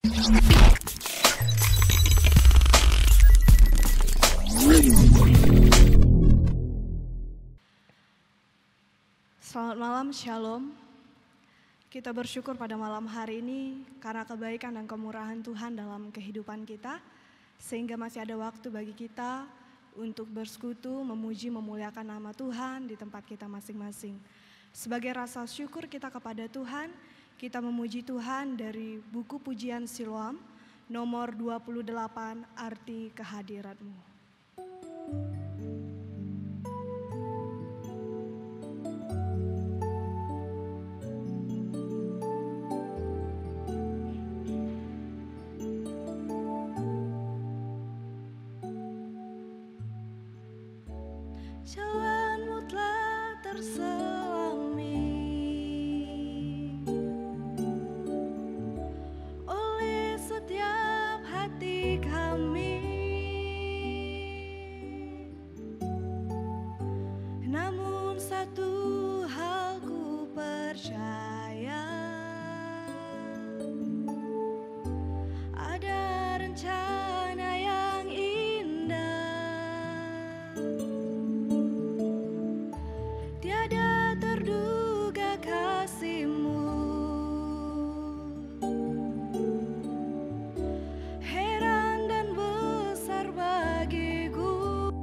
Selamat malam, Shalom. Kita bersyukur pada malam hari ini karena kebaikan dan kemurahan Tuhan dalam kehidupan kita, sehingga masih ada waktu bagi kita untuk bersekutu, memuji, memuliakan nama Tuhan di tempat kita masing-masing. Sebagai rasa syukur kita kepada Tuhan, kita memuji Tuhan dari buku Pujian Siloam, nomor 28, Arti Kehadirat-Mu. Jalan-Mu telah terselami oleh setiap hati kami, namun satu hal ku percaya, ada rencana yang indah. Tiada terduga kasih-Mu, heran dan besar bagiku.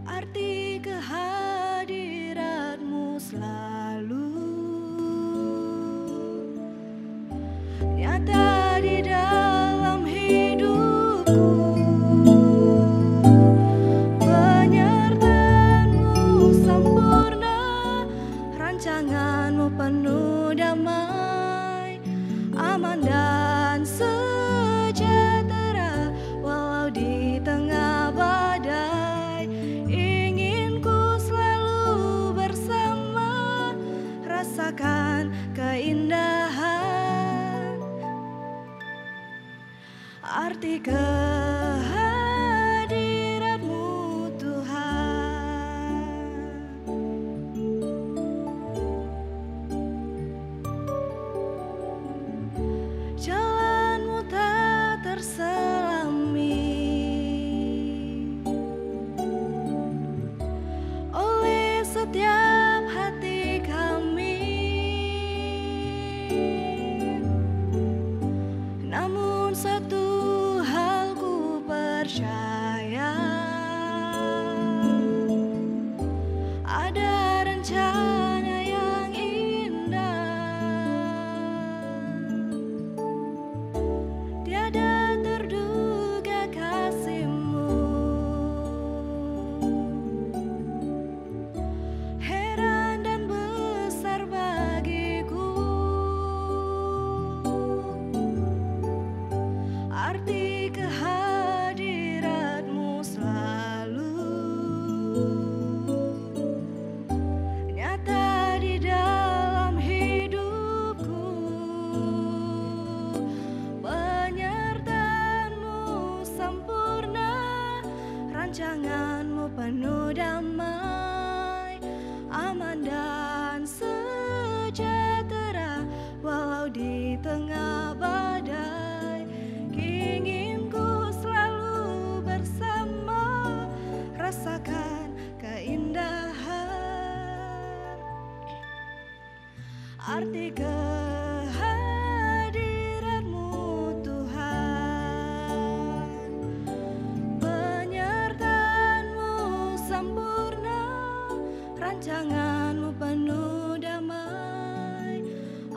Arti kehadirat-Mu selalu nyata di dalam hidupku. Rancangan-Mu penuh damai, aman dan sejahtera, walau di tengah badai. Ingin ku selalu bersama, rasakan keindahan, arti kehadirat-Mu Tuhan. Jalan-Mu tak terselami oleh setiap hati kami, namun satu hal ku percaya, ada rencana yang indah. Tiada terduga kasih-Mu, heran dan besar bagiku. Arti kehadirat-Mu selalu nyata di dalam hidupku. Penyertaan-Mu sempurna, rancangan-Mu penuh damai, aman dan sejahtera, walau di tengah badai. Ingin ku selalu bersama, rasakan keindahan, arti kehadirat-Mu Tuhan. Penyertaan-Mu sempurna, rancangan-Mu penuh damai,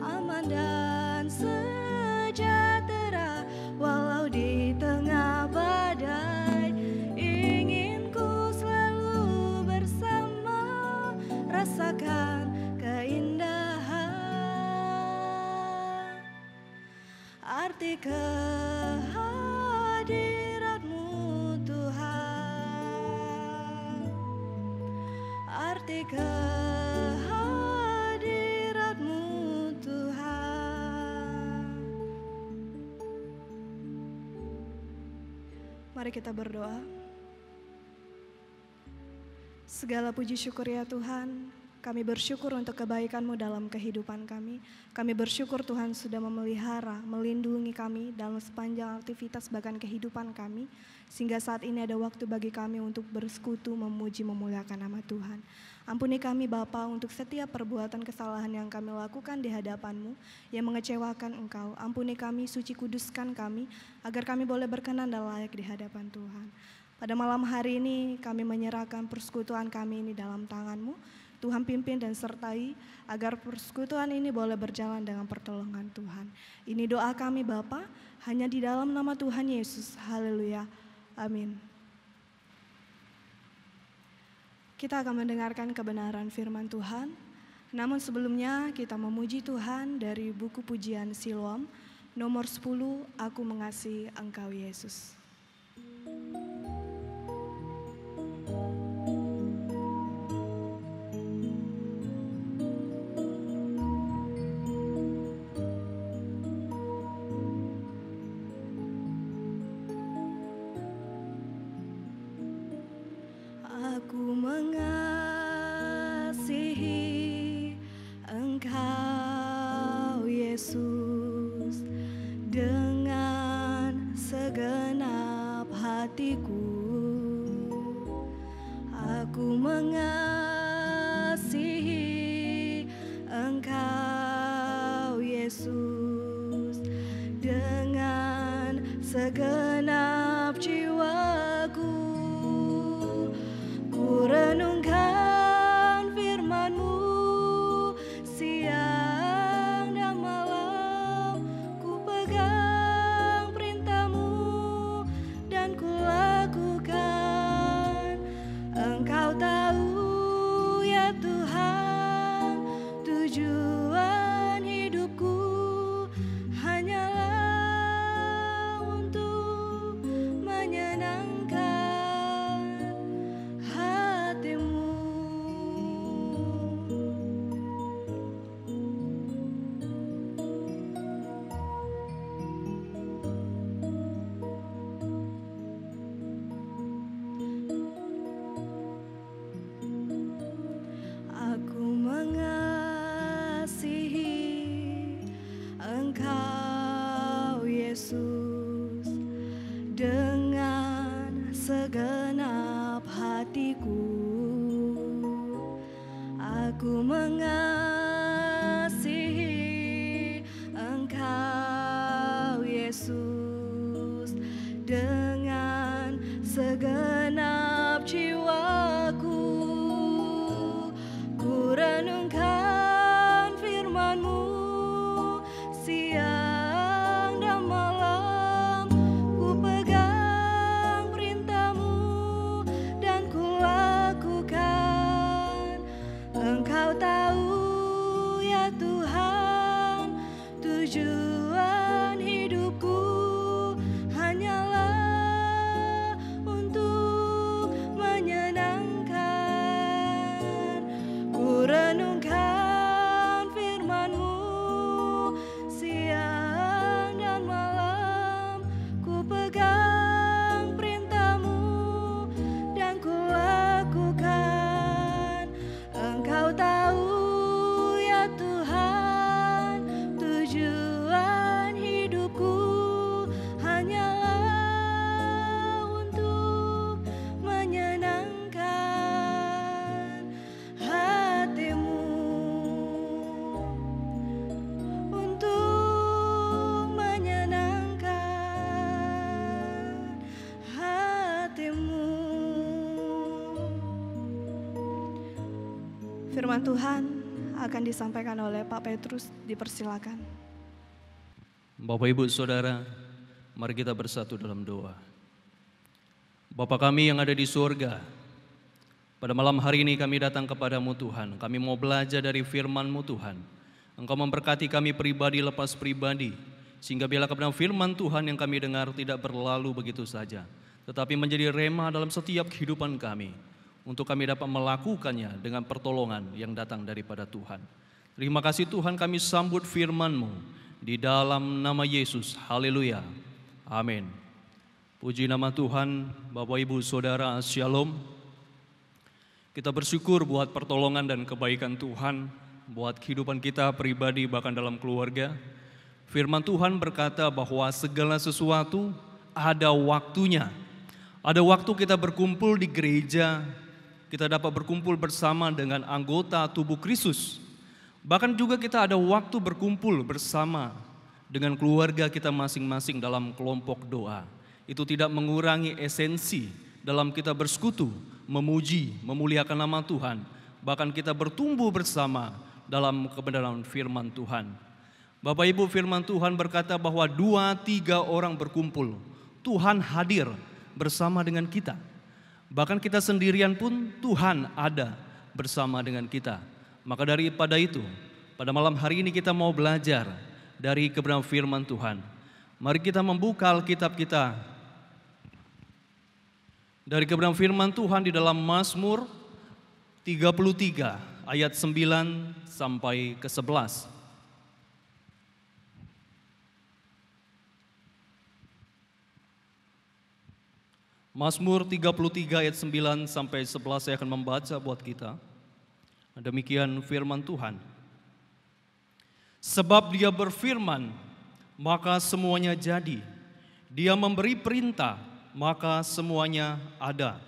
aman dan sejahtera, walau di tengah badai. Ingin ku selalu bersama, rasakan keindahan, arti kehadirat-Mu Tuhan. Arti kehadirat-Mu Tuhan. Mari kita berdoa. Segala puji syukur ya Tuhan, Kami bersyukur untuk kebaikan-Mu dalam kehidupan kami. Kami bersyukur Tuhan sudah memelihara, melindungi kami dalam sepanjang aktivitas bahkan kehidupan kami. Sehingga saat ini ada waktu bagi kami untuk bersekutu, memuji, memuliakan nama Tuhan. Ampuni kami Bapa untuk setiap perbuatan kesalahan yang kami lakukan di hadapan-Mu yang mengecewakan Engkau. Ampuni kami, suci kuduskan kami, agar kami boleh berkenan dan layak di hadapan Tuhan. Pada malam hari ini kami menyerahkan persekutuan kami ini dalam tangan-Mu. Tuhan pimpin dan sertai agar persekutuan ini boleh berjalan dengan pertolongan Tuhan. Ini doa kami Bapa, hanya di dalam nama Tuhan Yesus. Haleluya. Amin. Kita akan mendengarkan kebenaran firman Tuhan. Namun sebelumnya kita memuji Tuhan dari buku pujian Siloam nomor 10, Aku Mengasihi Engkau Yesus. Aku mengasihi Engkau Yesus dengan segenap hatiku. Aku mengasihi Engkau Yesus dengan segenap jiwaku. Ku renungkan firman-Mu siang dan malam, ku pegang perintah-Mu dan ku lakukan. Engkau tahu ya Tuhan, tujuan hidupku hanyalah untuk menyenangkan hati-Mu. Aku mengasihi Engkau Yesus dengan segenap hatiku. Aku mengasihi Engkau Yesus dengan segenap jiwaku. Ku renungkan firman-Mu siang dan malam, ku pegang perintah-Mu dan ku lakukan. Engkau tahu ya Tuhan, tujuan hidupku hanyalah untuk menyenangkan. Ku renungkan firman-Mu siang dan malam, ku pegang perintah-Mu dan ku lakukan. Engkau tahu ya Tuhan, tujuan hidupku hanyalah untuk menyenangkan hati-Mu. Untuk menyenangkan hati-Mu. Firman Tuhan akan disampaikan oleh Pak Petrus, dipersilakan. Bapak Ibu Saudara, mari kita bersatu dalam doa. Bapa kami yang ada di surga, pada malam hari ini kami datang kepadamu Tuhan. Kami mau belajar dari firman-Mu Tuhan. Engkau memberkati kami pribadi lepas pribadi, sehingga biarlah kebenaran firman Tuhan yang kami dengar tidak berlalu begitu saja, tetapi menjadi rema dalam setiap kehidupan kami, untuk kami dapat melakukannya dengan pertolongan yang datang daripada Tuhan. Terima kasih Tuhan, kami sambut firman-Mu di dalam nama Yesus. Haleluya. Amin. Puji nama Tuhan. Bapak Ibu Saudara, Shalom. Kita bersyukur buat pertolongan dan kebaikan Tuhan, buat kehidupan kita pribadi bahkan dalam keluarga. Firman Tuhan berkata bahwa segala sesuatu ada waktunya. Ada waktu kita berkumpul di gereja, kita dapat berkumpul bersama dengan anggota tubuh Kristus. Bahkan juga kita ada waktu berkumpul bersama dengan keluarga kita masing-masing dalam kelompok doa. Itu tidak mengurangi esensi dalam kita bersekutu, memuji, memuliakan nama Tuhan. Bahkan kita bertumbuh bersama dalam kebenaran firman Tuhan. Bapak Ibu, firman Tuhan berkata bahwa 2-3 orang berkumpul, Tuhan hadir bersama dengan kita. Bahkan kita sendirian pun Tuhan ada bersama dengan kita. Maka daripada itu, pada malam hari ini kita mau belajar dari kebenaran firman Tuhan. Mari kita membuka Alkitab kita dari kebenaran firman Tuhan di dalam Mazmur 33 ayat 9 sampai ke 11. Mazmur 33 ayat 9 sampai 11 saya akan membaca buat kita. Demikian firman Tuhan. Sebab Dia berfirman, maka semuanya jadi. Dia memberi perintah, maka semuanya ada.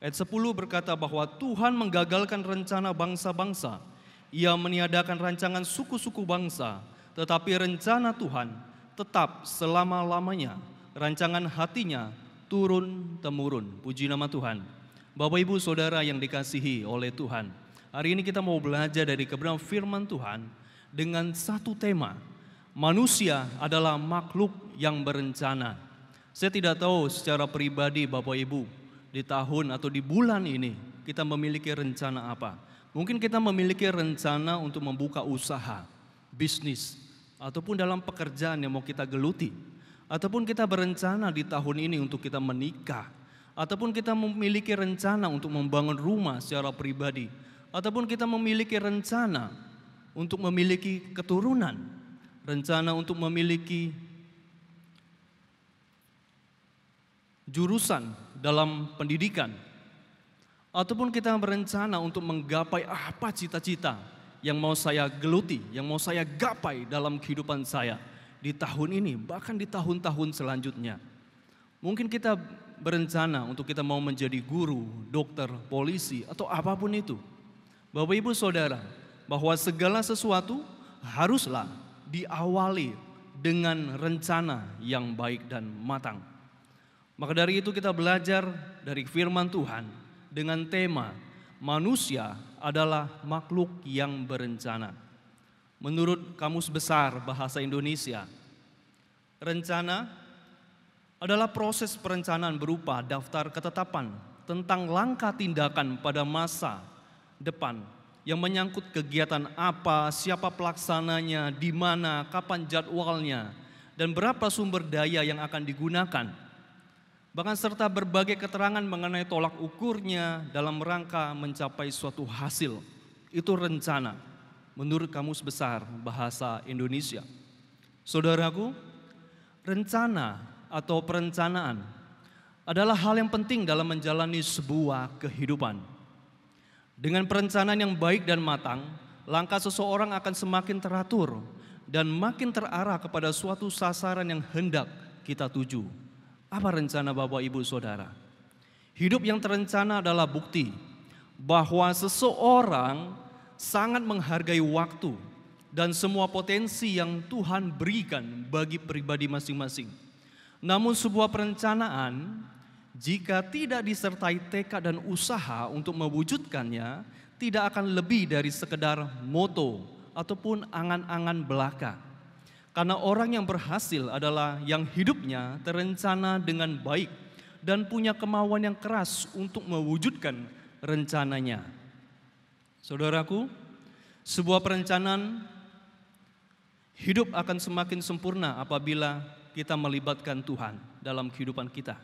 Ayat 10 berkata bahwa Tuhan menggagalkan rencana bangsa-bangsa. Ia meniadakan rancangan suku-suku bangsa. Tetapi rencana Tuhan tetap selama-lamanya. Rancangan hatinya turun-temurun. Puji nama Tuhan. Bapak Ibu Saudara yang dikasihi oleh Tuhan, hari ini kita mau belajar dari kebenaran firman Tuhan dengan satu tema. Manusia adalah makhluk yang berencana. Saya tidak tahu secara pribadi Bapak Ibu, di tahun atau di bulan ini kita memiliki rencana apa. Mungkin kita memiliki rencana untuk membuka usaha, bisnis, ataupun dalam pekerjaan yang mau kita geluti. Ataupun kita berencana di tahun ini untuk kita menikah. Ataupun kita memiliki rencana untuk membangun rumah secara pribadi. Ataupun kita memiliki rencana untuk memiliki keturunan. Rencana untuk memiliki jurusan dalam pendidikan, ataupun kita berencana untuk menggapai apa cita-cita yang mau saya geluti, yang mau saya gapai dalam kehidupan saya di tahun ini, bahkan di tahun-tahun selanjutnya. Mungkin kita berencana untuk kita mau menjadi guru, dokter, polisi, atau apapun itu. Bapak Ibu Saudara, bahwa segala sesuatu haruslah diawali dengan rencana yang baik dan matang. Maka dari itu kita belajar dari firman Tuhan dengan tema manusia adalah makhluk yang berencana. Menurut Kamus Besar Bahasa Indonesia, rencana adalah proses perencanaan berupa daftar ketetapan tentang langkah tindakan pada masa depan yang menyangkut kegiatan apa, siapa pelaksananya, di mana, kapan jadwalnya, dan berapa sumber daya yang akan digunakan. Bahkan serta berbagai keterangan mengenai tolak ukurnya dalam rangka mencapai suatu hasil. Itu rencana menurut Kamus Besar Bahasa Indonesia. Saudaraku, rencana atau perencanaan adalah hal yang penting dalam menjalani sebuah kehidupan. Dengan perencanaan yang baik dan matang, langkah seseorang akan semakin teratur dan makin terarah kepada suatu sasaran yang hendak kita tuju. Apa rencana Bapak Ibu Saudara? Hidup yang terencana adalah bukti bahwa seseorang sangat menghargai waktu dan semua potensi yang Tuhan berikan bagi pribadi masing-masing. Namun sebuah perencanaan jika tidak disertai tekad dan usaha untuk mewujudkannya, tidak akan lebih dari sekedar moto ataupun angan-angan belaka. Karena orang yang berhasil adalah yang hidupnya terencana dengan baik dan punya kemauan yang keras untuk mewujudkan rencananya. Saudaraku, sebuah perencanaan hidup akan semakin sempurna apabila kita melibatkan Tuhan dalam kehidupan kita.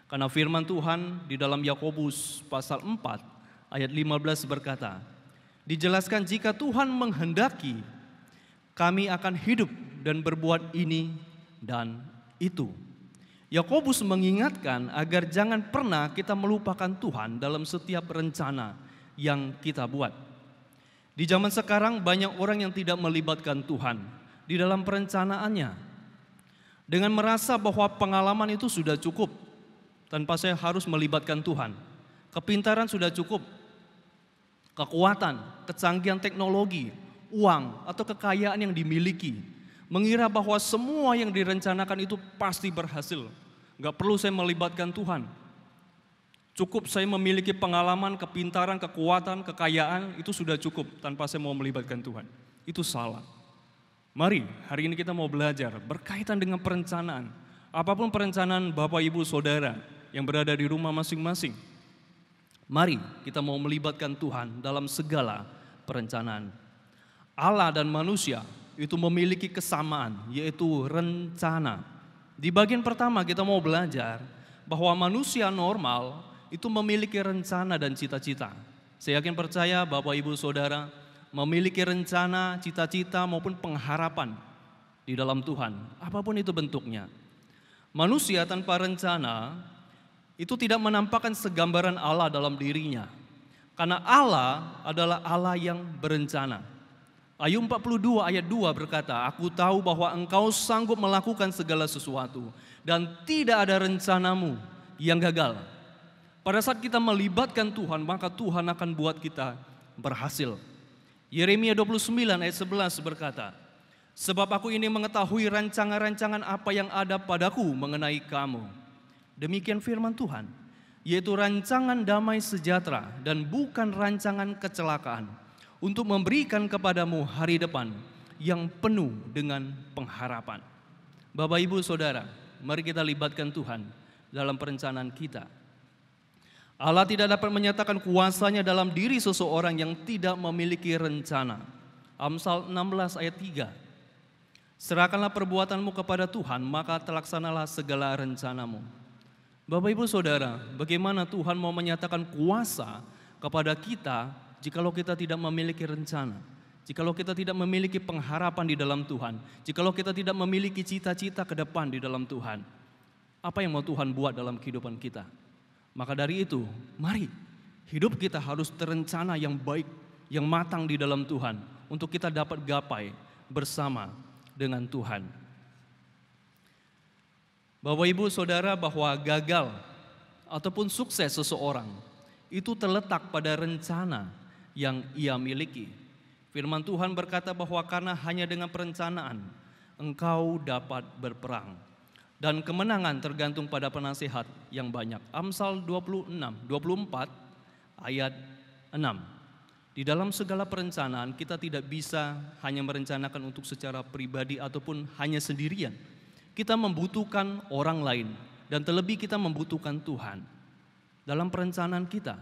Karena firman Tuhan di dalam Yakobus pasal 4 ayat 15 berkata, dijelaskan jika Tuhan menghendaki, kami akan hidup dan berbuat ini dan itu. Yakobus mengingatkan agar jangan pernah kita melupakan Tuhan dalam setiap rencana yang kita buat. Di zaman sekarang banyak orang yang tidak melibatkan Tuhan di dalam perencanaannya. Dengan merasa bahwa pengalaman itu sudah cukup tanpa saya harus melibatkan Tuhan. Kepintaran sudah cukup. Kekuatan, kecanggihan teknologi, uang atau kekayaan yang dimiliki. Mengira bahwa semua yang direncanakan itu pasti berhasil. Gak perlu saya melibatkan Tuhan. Cukup saya memiliki pengalaman, kepintaran, kekuatan, kekayaan, itu sudah cukup tanpa saya mau melibatkan Tuhan. Itu salah. Mari, hari ini kita mau belajar berkaitan dengan perencanaan. Apapun perencanaan Bapak, Ibu, Saudara yang berada di rumah masing-masing. Mari kita mau melibatkan Tuhan dalam segala perencanaan. Allah dan manusia itu memiliki kesamaan, yaitu rencana. Di bagian pertama kita mau belajar bahwa manusia normal itu memiliki rencana dan cita-cita. Saya yakin percaya Bapak, Ibu, Saudara memiliki rencana, cita-cita maupun pengharapan di dalam Tuhan. Apapun itu bentuknya. Manusia tanpa rencana itu tidak menampakkan segambaran Allah dalam dirinya. Karena Allah adalah Allah yang berencana. Ayub 42 ayat 2 berkata, "Aku tahu bahwa engkau sanggup melakukan segala sesuatu dan tidak ada rencanamu yang gagal." Pada saat kita melibatkan Tuhan, maka Tuhan akan buat kita berhasil. Yeremia 29 ayat 11 berkata, "Sebab aku ini mengetahui rancangan-rancangan apa yang ada padaku mengenai kamu." Demikian firman Tuhan, yaitu rancangan damai sejahtera dan bukan rancangan kecelakaan, untuk memberikan kepadamu hari depan yang penuh dengan pengharapan. Bapak, Ibu, Saudara, mari kita libatkan Tuhan dalam perencanaan kita. Allah tidak dapat menyatakan kuasanya dalam diri seseorang yang tidak memiliki rencana. Amsal 16 ayat 3. "Serahkanlah perbuatanmu kepada Tuhan, maka terlaksanalah segala rencanamu." Bapak, Ibu, Saudara, bagaimana Tuhan mau menyatakan kuasa kepada kita jikalau kita tidak memiliki rencana, jikalau kita tidak memiliki pengharapan di dalam Tuhan, jikalau kita tidak memiliki cita-cita ke depan di dalam Tuhan? Apa yang mau Tuhan buat dalam kehidupan kita? Maka dari itu, mari hidup kita harus terencana yang baik, yang matang di dalam Tuhan, untuk kita dapat gapai bersama dengan Tuhan. Bapak, Ibu, Saudara, bahwa gagal ataupun sukses seseorang itu terletak pada rencana yang ia miliki. Firman Tuhan berkata bahwa karena hanya dengan perencanaan engkau dapat berperang. Dan kemenangan tergantung pada penasihat yang banyak. Amsal 24 ayat 6. Di dalam segala perencanaan kita tidak bisa hanya merencanakan untuk secara pribadi ataupun hanya sendirian. Kita membutuhkan orang lain dan terlebih kita membutuhkan Tuhan. Dalam perencanaan kita,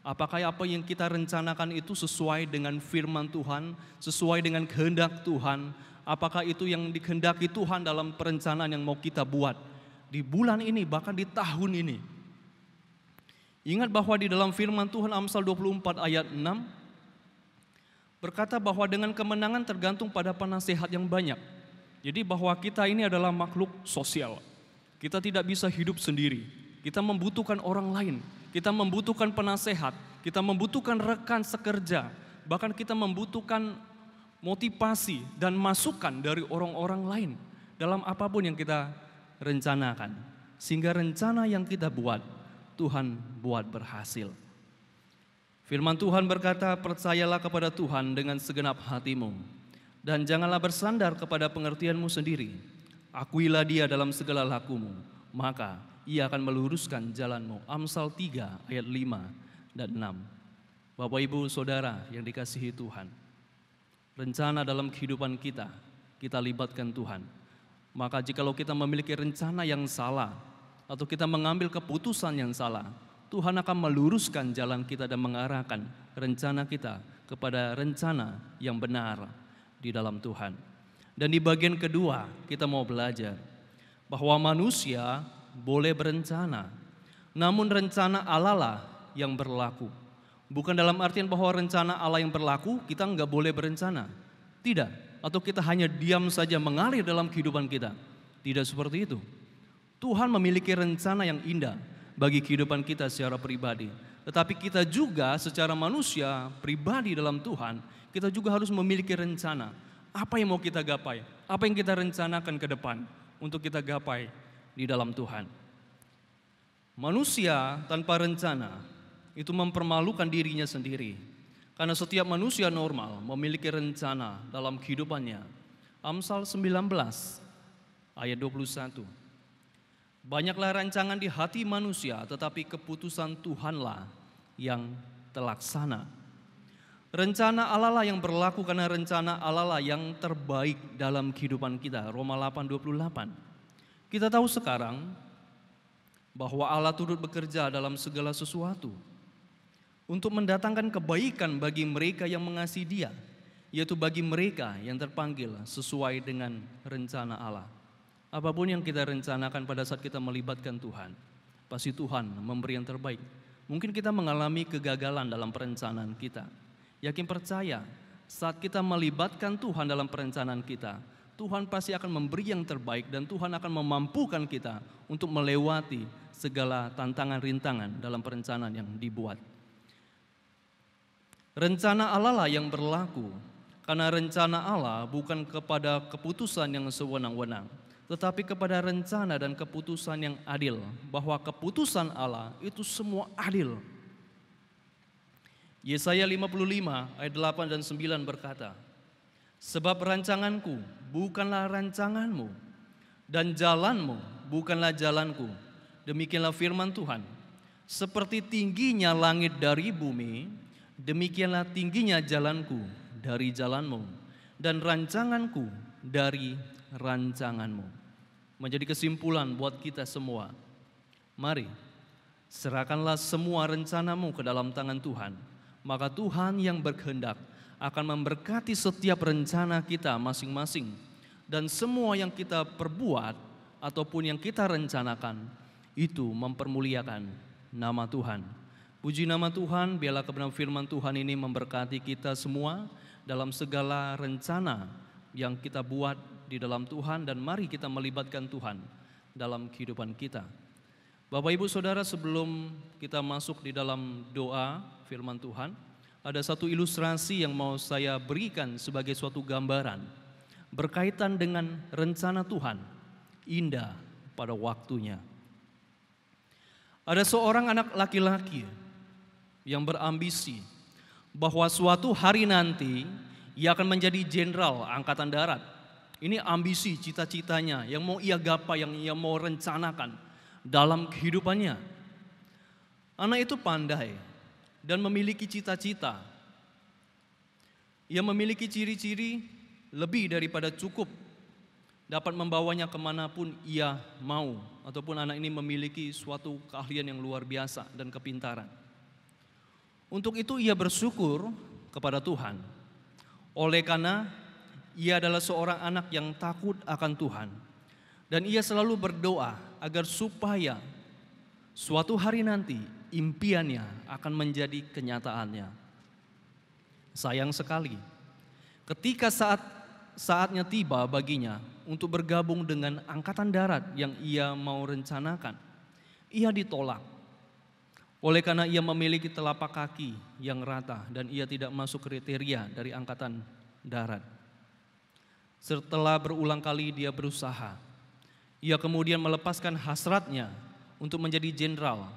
apakah apa yang kita rencanakan itu sesuai dengan firman Tuhan, sesuai dengan kehendak Tuhan? Apakah itu yang dikehendaki Tuhan dalam perencanaan yang mau kita buat di bulan ini, bahkan di tahun ini? Ingat bahwa di dalam firman Tuhan Amsal 24 ayat 6 berkata bahwa dengan kemenangan tergantung pada penasihat yang banyak. Jadi bahwa kita ini adalah makhluk sosial. Kita tidak bisa hidup sendiri. Kita membutuhkan orang lain. Kita membutuhkan penasehat. Kita membutuhkan rekan sekerja. Bahkan kita membutuhkan motivasi dan masukan dari orang-orang lain dalam apapun yang kita rencanakan. Sehingga rencana yang kita buat, Tuhan buat berhasil. Firman Tuhan berkata, "Percayalah kepada Tuhan dengan segenap hatimu, dan janganlah bersandar kepada pengertianmu sendiri. Akuilah Dia dalam segala lakumu, maka Ia akan meluruskan jalanmu." Amsal 3 ayat 5 dan 6. Bapak, Ibu, Saudara yang dikasihi Tuhan, rencana dalam kehidupan kita, kita libatkan Tuhan. Maka jikalau kita memiliki rencana yang salah atau kita mengambil keputusan yang salah, Tuhan akan meluruskan jalan kita dan mengarahkan rencana kita kepada rencana yang benar di dalam Tuhan. Dan di bagian kedua kita mau belajar bahwa manusia boleh berencana, namun rencana Allah lah yang berlaku. Bukan dalam artian bahwa rencana Allah yang berlaku kita enggak boleh berencana. Tidak, atau kita hanya diam saja mengalir dalam kehidupan kita. Tidak seperti itu. Tuhan memiliki rencana yang indah bagi kehidupan kita secara pribadi. Tetapi kita juga secara manusia pribadi dalam Tuhan, kita juga harus memiliki rencana. Apa yang mau kita gapai? Apa yang kita rencanakan ke depan untuk kita gapai di dalam Tuhan? Manusia tanpa rencana itu mempermalukan dirinya sendiri. Karena setiap manusia normal memiliki rencana dalam kehidupannya. Amsal 19 ayat 21. Banyaklah rancangan di hati manusia, tetapi keputusan Tuhanlah yang terlaksana. Rencana Allah lah yang berlaku karena rencana Allah lah yang terbaik dalam kehidupan kita. Roma 8:28. Kita tahu sekarang bahwa Allah turut bekerja dalam segala sesuatu untuk mendatangkan kebaikan bagi mereka yang mengasihi Dia, yaitu bagi mereka yang terpanggil sesuai dengan rencana Allah. Apapun yang kita rencanakan pada saat kita melibatkan Tuhan, pasti Tuhan memberi yang terbaik. Mungkin kita mengalami kegagalan dalam perencanaan kita. Yakin percaya, saat kita melibatkan Tuhan dalam perencanaan kita, Tuhan pasti akan memberi yang terbaik dan Tuhan akan memampukan kita untuk melewati segala tantangan rintangan dalam perencanaan yang dibuat. Rencana Allah lah yang berlaku, karena rencana Allah bukan kepada keputusan yang sewenang-wenang, tetapi kepada rencana dan keputusan yang adil, bahwa keputusan Allah itu semua adil. Yesaya 55 ayat 8 dan 9 berkata, sebab rancanganku bukanlah rancanganmu, dan jalanmu bukanlah jalanku. Demikianlah firman Tuhan. Seperti tingginya langit dari bumi, demikianlah tingginya jalanku dari jalanmu, dan rancanganku dari rancanganmu. Menjadi kesimpulan buat kita semua. Mari, serahkanlah semua rencanamu ke dalam tangan Tuhan. Maka Tuhan yang berkehendak akan memberkati setiap rencana kita masing-masing. Dan semua yang kita perbuat ataupun yang kita rencanakan, itu mempermuliakan nama Tuhan. Puji nama Tuhan, biarlah kebenaran firman Tuhan ini memberkati kita semua dalam segala rencana yang kita buat di dalam Tuhan. Dan mari kita melibatkan Tuhan dalam kehidupan kita. Bapak Ibu Saudara, sebelum kita masuk di dalam doa firman Tuhan, ada satu ilustrasi yang mau saya berikan sebagai suatu gambaran berkaitan dengan rencana Tuhan indah pada waktunya. Ada seorang anak laki-laki yang berambisi bahwa suatu hari nanti ia akan menjadi jenderal angkatan darat. Ini ambisi, cita-citanya yang mau ia gapai, yang ia mau rencanakan dalam kehidupannya. Anak itu pandai dan memiliki cita-cita. Ia memiliki ciri-ciri lebih daripada cukup dapat membawanya kemanapun ia mau. Ataupun anak ini memiliki suatu keahlian yang luar biasa dan kepintaran. Untuk itu ia bersyukur kepada Tuhan. Oleh karena ia adalah seorang anak yang takut akan Tuhan. Dan ia selalu berdoa agar supaya suatu hari nanti impiannya akan menjadi kenyataannya. Sayang sekali, ketika saatnya tiba baginya untuk bergabung dengan angkatan darat yang ia mau rencanakan, ia ditolak. Oleh karena ia memiliki telapak kaki yang rata dan ia tidak masuk kriteria dari angkatan darat. Setelah berulang kali dia berusaha, ia kemudian melepaskan hasratnya untuk menjadi jenderal.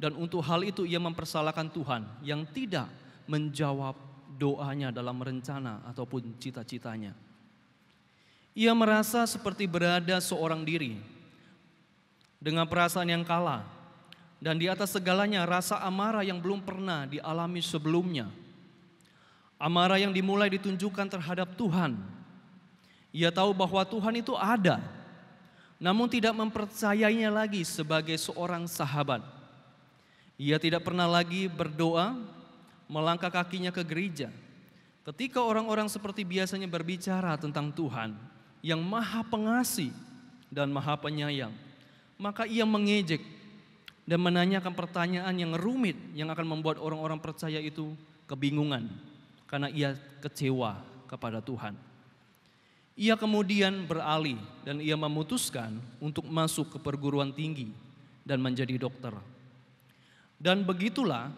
Dan untuk hal itu ia mempersalahkan Tuhan yang tidak menjawab doanya dalam rencana ataupun cita-citanya. Ia merasa seperti berada seorang diri dengan perasaan yang kalah. Dan di atas segalanya rasa amarah yang belum pernah dialami sebelumnya. Amarah yang dimulai ditunjukkan terhadap Tuhan. Ia tahu bahwa Tuhan itu ada, namun tidak mempercayainya lagi sebagai seorang sahabat. Ia tidak pernah lagi berdoa, melangkah kakinya ke gereja. Ketika orang-orang seperti biasanya berbicara tentang Tuhan yang maha pengasih dan maha penyayang, maka ia mengejek dan menanyakan pertanyaan yang rumit yang akan membuat orang-orang percaya itu kebingungan karena ia kecewa kepada Tuhan. Ia kemudian beralih dan ia memutuskan untuk masuk ke perguruan tinggi dan menjadi dokter. Dan begitulah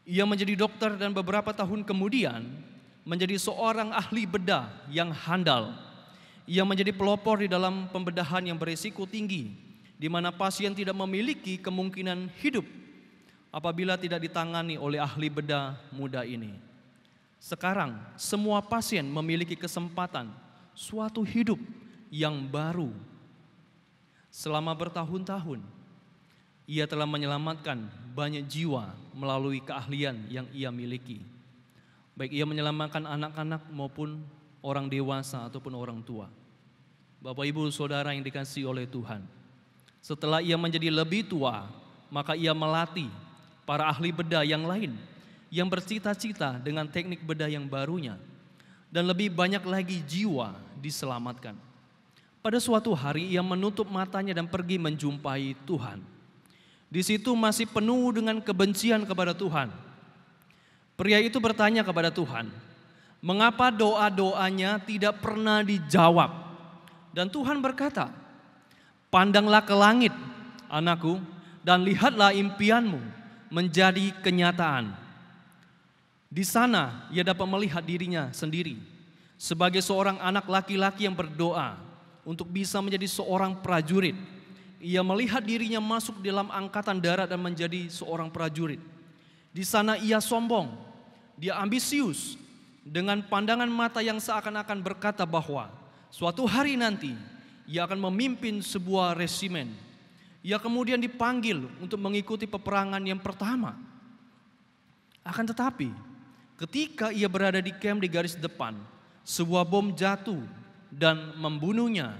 ia menjadi dokter dan beberapa tahun kemudian menjadi seorang ahli bedah yang handal. Ia menjadi pelopor di dalam pembedahan yang berisiko tinggi, di mana pasien tidak memiliki kemungkinan hidup apabila tidak ditangani oleh ahli bedah muda ini. Sekarang semua pasien memiliki kesempatan suatu hidup yang baru. Selama bertahun-tahun, ia telah menyelamatkan banyak jiwa melalui keahlian yang ia miliki. Baik ia menyelamatkan anak-anak maupun orang dewasa ataupun orang tua. Bapak Ibu Saudara yang dikasihi oleh Tuhan, setelah ia menjadi lebih tua, maka ia melatih para ahli bedah yang lain yang bercita-cita dengan teknik bedah yang barunya, dan lebih banyak lagi jiwa diselamatkan. Pada suatu hari ia menutup matanya dan pergi menjumpai Tuhan. Di situ masih penuh dengan kebencian kepada Tuhan. Pria itu bertanya kepada Tuhan, mengapa doa-doanya tidak pernah dijawab? Dan Tuhan berkata, pandanglah ke langit, anakku, dan lihatlah impianmu menjadi kenyataan. Di sana ia dapat melihat dirinya sendiri sebagai seorang anak laki-laki yang berdoa untuk bisa menjadi seorang prajurit. Ia melihat dirinya masuk dalam angkatan darat dan menjadi seorang prajurit. Di sana ia sombong, dia ambisius dengan pandangan mata yang seakan-akan berkata bahwa suatu hari nanti ia akan memimpin sebuah resimen. Ia kemudian dipanggil untuk mengikuti peperangan yang pertama. Akan tetapi ketika ia berada di camp di garis depan, sebuah bom jatuh dan membunuhnya.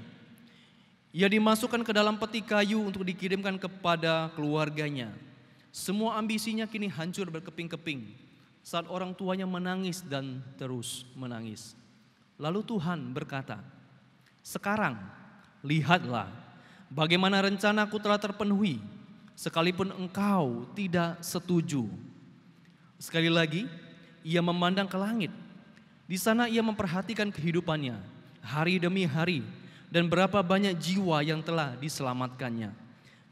Ia dimasukkan ke dalam peti kayu untuk dikirimkan kepada keluarganya. Semua ambisinya kini hancur berkeping-keping saat orang tuanya menangis dan terus menangis. Lalu Tuhan berkata, sekarang lihatlah bagaimana rencanaku telah terpenuhi sekalipun engkau tidak setuju. Sekali lagi ia memandang ke langit. Di sana ia memperhatikan kehidupannya hari demi hari dan berapa banyak jiwa yang telah diselamatkannya.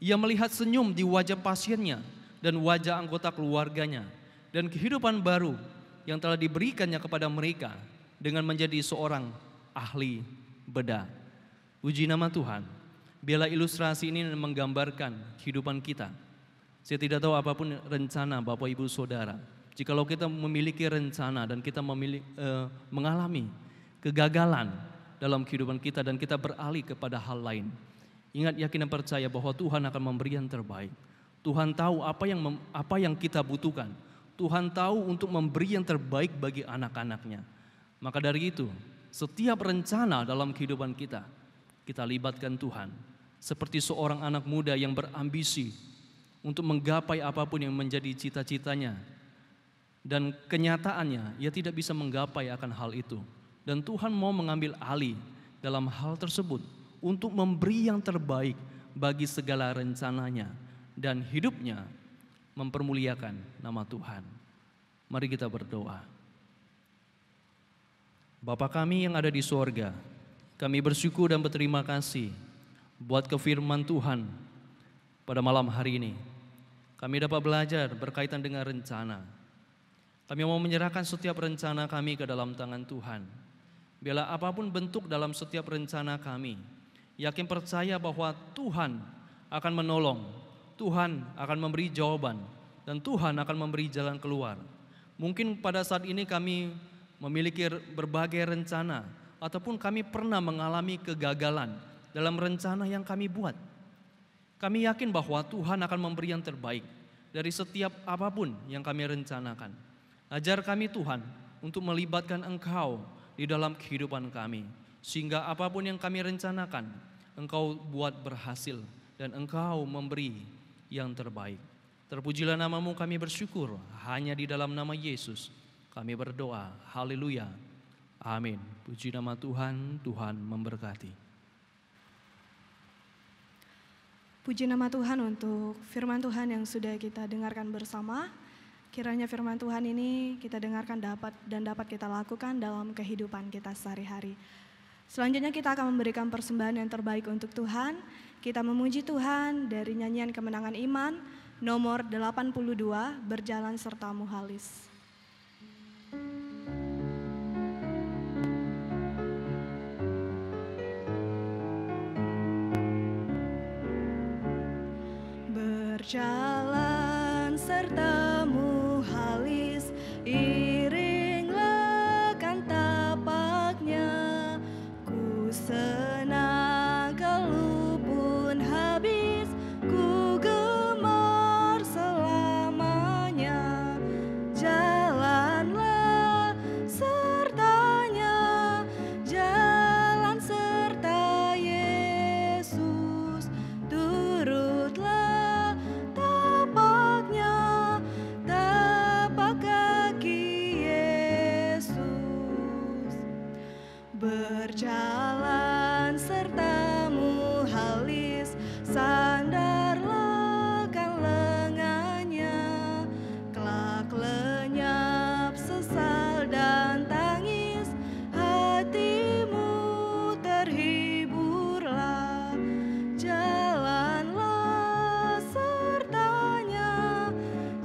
Ia melihat senyum di wajah pasiennya dan wajah anggota keluarganya dan kehidupan baru yang telah diberikannya kepada mereka dengan menjadi seorang ahli bedah. Puji nama Tuhan. Biarlah ilustrasi ini menggambarkan kehidupan kita. Saya tidak tahu apapun rencana Bapak Ibu Saudara. Jikalau kita memiliki rencana dan kita mengalami kegagalan dalam kehidupan kita dan kita beralih kepada hal lain, ingat, yakin dan percaya bahwa Tuhan akan memberi yang terbaik. Tuhan tahu apa yang kita butuhkan. Tuhan tahu untuk memberi yang terbaik bagi anak-anaknya. Maka dari itu, setiap rencana dalam kehidupan kita libatkan Tuhan. Seperti seorang anak muda yang berambisi untuk menggapai apapun yang menjadi cita-citanya. Dan kenyataannya ia tidak bisa menggapai akan hal itu. Dan Tuhan mau mengambil alih dalam hal tersebut untuk memberi yang terbaik bagi segala rencananya. Dan hidupnya mempermuliakan nama Tuhan. Mari kita berdoa. Bapa kami yang ada di sorga, kami bersyukur dan berterima kasih buat kefirman Tuhan pada malam hari ini. Kami dapat belajar berkaitan dengan rencana. Kami mau menyerahkan setiap rencana kami ke dalam tangan Tuhan. Biarlah apapun bentuk dalam setiap rencana kami, yakin percaya bahwa Tuhan akan menolong, Tuhan akan memberi jawaban, dan Tuhan akan memberi jalan keluar. Mungkin pada saat ini kami memiliki berbagai rencana, ataupun kami pernah mengalami kegagalan dalam rencana yang kami buat. Kami yakin bahwa Tuhan akan memberi yang terbaik dari setiap apapun yang kami rencanakan. Ajar kami Tuhan untuk melibatkan Engkau di dalam kehidupan kami. Sehingga apapun yang kami rencanakan, Engkau buat berhasil dan Engkau memberi yang terbaik. Terpujilah nama-Mu, kami bersyukur hanya di dalam nama Yesus kami berdoa. Haleluya. Amin. Puji nama Tuhan, Tuhan memberkati. Puji nama Tuhan untuk firman Tuhan yang sudah kita dengarkan bersama. Kiranya firman Tuhan ini kita dengarkan dapat kita lakukan dalam kehidupan kita sehari-hari. Selanjutnya kita akan memberikan persembahan yang terbaik untuk Tuhan. Kita memuji Tuhan dari nyanyian Kemenangan Iman nomor 82, Berjalan Sertamu Halis. Berjalan sertamu halis, iring lekan tapaknya. Ku senang kalau pun habis, ku gemar selamanya. Jalanlah sertanya, jalan serta Yesus, turutlah tapaknya, tapak kaki Yesus. Berjalan sertamu halis, sandarlah kan lengannya, kelak lenyap sesal dan tangis, hatimu terhiburlah. Jalanlah sertanya,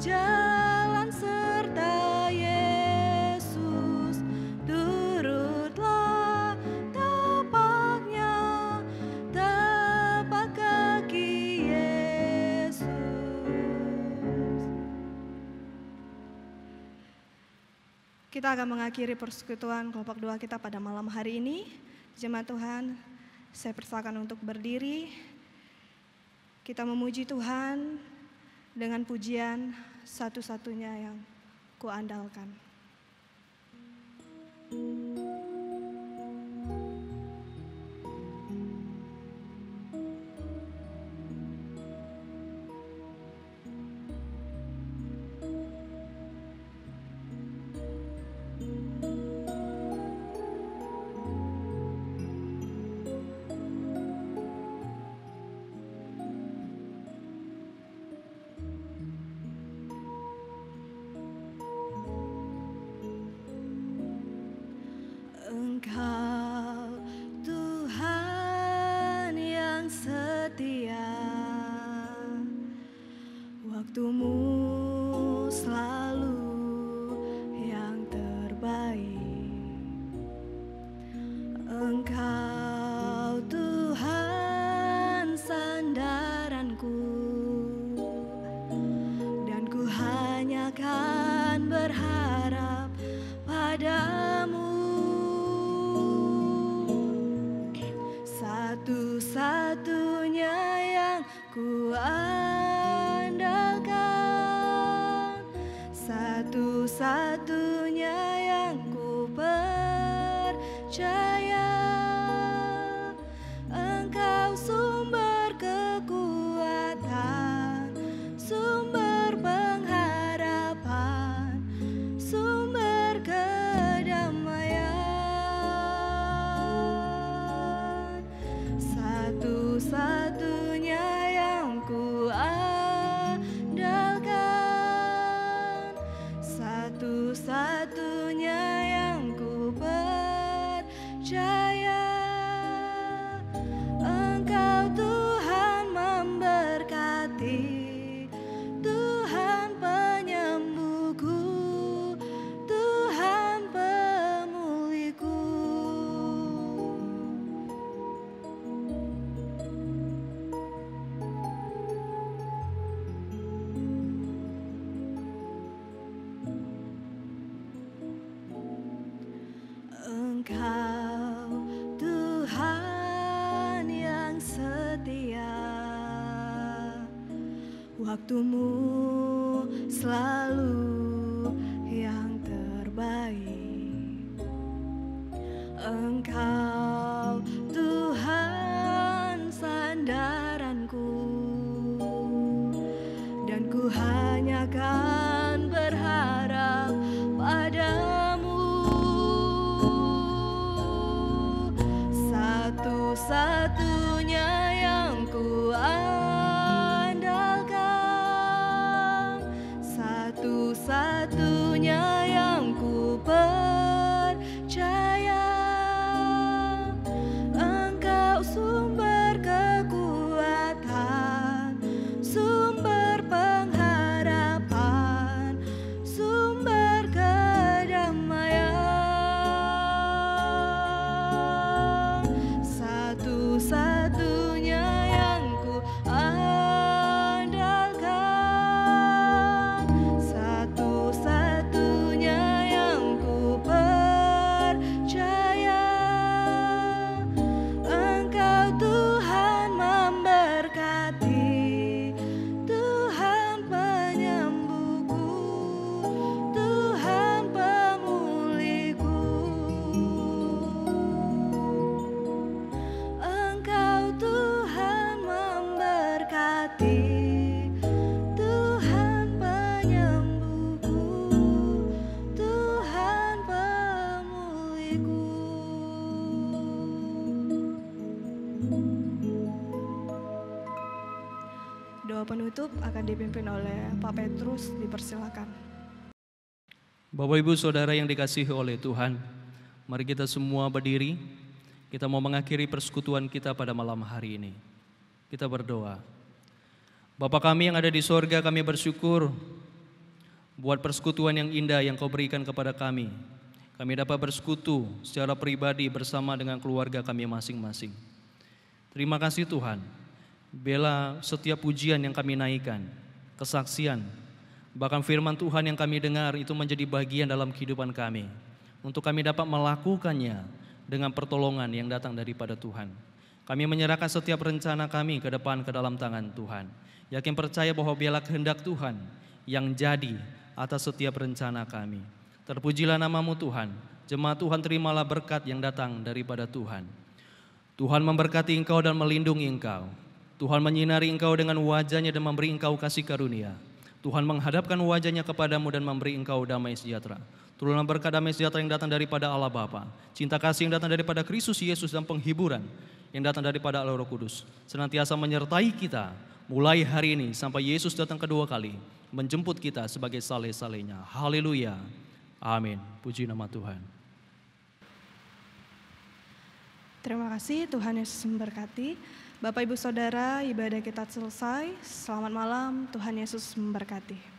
jalan serta Yesus, turutlah tapaknya, tapak kaki Yesus. Kita akan mengakhiri persekutuan kelompok doa kita pada malam hari ini. Jemaat Tuhan, saya persilakan untuk berdiri. Kita memuji Tuhan dengan pujian satu-satunya yang kuandalkan. Engkau Tuhan yang setia, waktumu selalu yang terbaik. Engkau Tuhan sandaranku, dan ku hanya kan berharap padamu. Satu-satunya yang ku andalkan, satu-satunya yang ku percaya. Engkau sumber kekuatan, sumber pengharapan, sumber kedamaian. Satu-satunya yang ku andalkan, satu-satunya yang ku percaya. Engkau Tuhan memberkati, Tuhan penyembuhku, Tuhan pemulihku. Engkau Tuhan yang setia, waktumu selalu yang terbaik. Engkau Tuhan sandaranku, dan ku hanya kan berharap padamu. Satu-satunya yang ku andalkan, satu-satunya doa penutup akan dipimpin oleh Pak Petrus, dipersilakan. Bapak Ibu Saudara yang dikasihi oleh Tuhan, mari kita semua berdiri. Kita mau mengakhiri persekutuan kita pada malam hari ini. Kita berdoa. Bapa kami yang ada di sorga, kami bersyukur buat persekutuan yang indah yang Kau berikan kepada kami. Kami dapat bersekutu secara pribadi bersama dengan keluarga kami masing-masing. Terima kasih Tuhan, bela setiap pujian yang kami naikkan, kesaksian, bahkan firman Tuhan yang kami dengar itu menjadi bagian dalam kehidupan kami. Untuk kami dapat melakukannya dengan pertolongan yang datang daripada Tuhan. Kami menyerahkan setiap rencana kami ke depan ke dalam tangan Tuhan. Yakin percaya bahwa biarlah kehendak Tuhan yang jadi atas setiap rencana kami. Terpujilah namamu Tuhan. Jemaat Tuhan, terimalah berkat yang datang daripada Tuhan. Tuhan memberkati engkau dan melindungi engkau. Tuhan menyinari engkau dengan wajah-Nya dan memberi engkau kasih karunia. Tuhan menghadapkan wajah-Nya kepadamu dan memberi engkau damai sejahtera. Turunlah berkat damai sejahtera yang datang daripada Allah Bapa, cinta kasih yang datang daripada Kristus Yesus, dan penghiburan yang datang daripada Allah Roh Kudus senantiasa menyertai kita mulai hari ini sampai Yesus datang kedua kali menjemput kita sebagai saleh-salehnya. Haleluya. Amin. Puji nama Tuhan. Terima kasih, Tuhan Yesus memberkati. Bapak Ibu Saudara, ibadah kita selesai. Selamat malam, Tuhan Yesus memberkati.